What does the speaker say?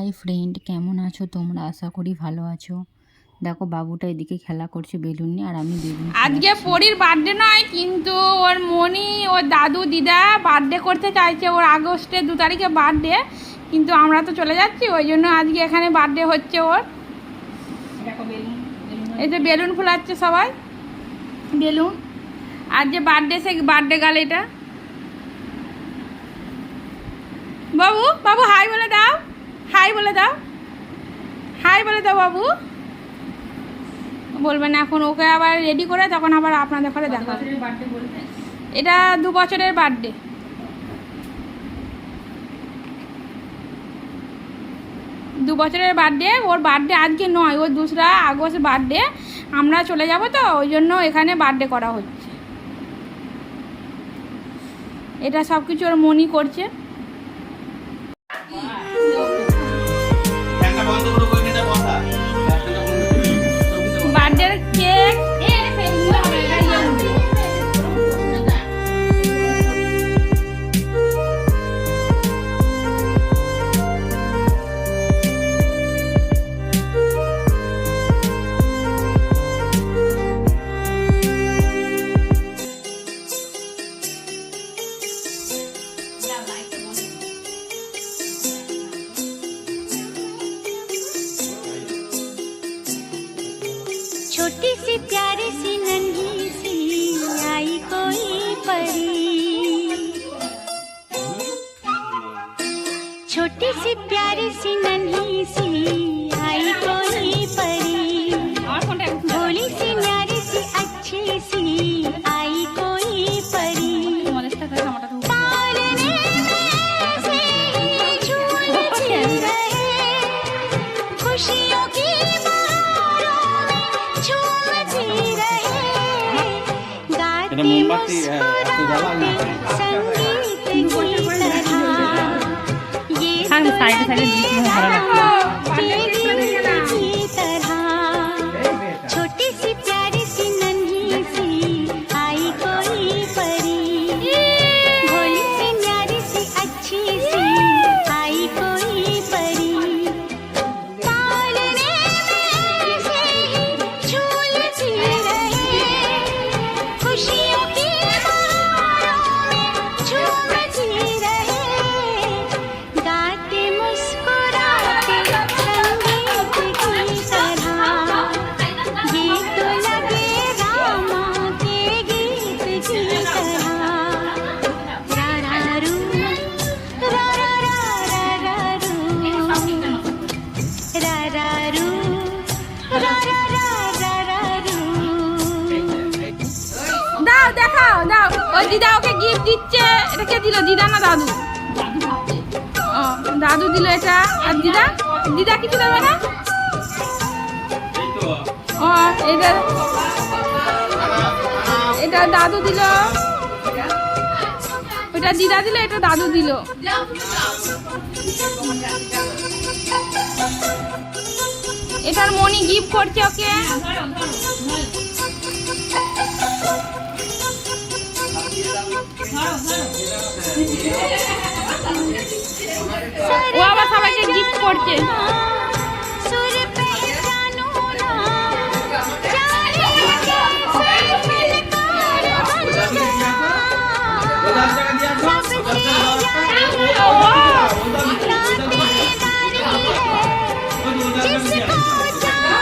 Hi friend, কেমন আছো তোমরা? আশা করি ভালো আছো। দেখো বাবুটা এদিকে খেলা করছে বেলুন নিয়ে, আর আমি বেলুন আজকে পরীর বার্থডে নয়, কিন্তু ওর মনি ওর দাদু দিদা বার্থডে করতে চাইছে। ওর আগস্টের 2 তারিখে বার্থডে, কিন্তু আমরা তো চলে যাচ্ছি, ওই জন্য আজকে এখানে বার্থডে হচ্ছে ওর। এই যে বেলুন ফোলাচ্ছে সবাই, বেলুন। আর যে বার্থডে, সে বার্থডে গাল এটা। বাবু বাবু হাই বলে দাও, হাই বলে দাও, হাই বলে দাও বাবু। বলবে না এখন, ওকে আবার রেডি করে তখন আবার আপনাদের ঘরে দেখা হবে। এটা 2 বছরের বার্থডে। 2 বছরের বার্থডে। ওর বার্থডে আজকে নয়, ওর 2 আগস্ট বার্থডে। আমরা চলে যাব তো, ওই জন্য এখানে বার্থডে করা হচ্ছে। এটা সব কিছু ওর মনি করছে। বার্থডের কেক छोटी सी प्यारी सी नन्ही सी आई कोई परी, छोटी सी प्यारी सी नन्ही सी आई कोई परी, भोली सी न्यारी सी अच्छी सी आई कोई परी, पालने में से ही झूलती रहे खुशियों की छोटी सी प्यारी सी नन्ही सी आई कोई परी, भोली सी न्यारी सी अच्छी सी आई कोई परी, पालने में से ही झूलती रहे खुशियों की बहारों में झूमती रहे, गाते मुस्कुराते संगीत की तरह, ये तो लगे रामा के गीत की तरह, रा रा रू रा रा रा रा रू, रा रा रू रा रा रा रा रू। দাও, দেখাও, দাও। ওই দিদা ওকে গিফট দিচ্ছে। এটা কে দিল? দিদা না দাদু? ও, দাদু দিল এটা। আর দিদা, দিদা কিছু দেবে না? ও, এটা এটা দাদু দিল, ওইটা দিদা দিল, এটা দাদু দিল। এটার মনি গিফট করছে ওকে। ও আবার সবাইকে গিফট করছে। सुर पहचानो ना जाने कैसे दिलदार बन गया, सबसे यारी है रातेदारी है, जिसको चाहो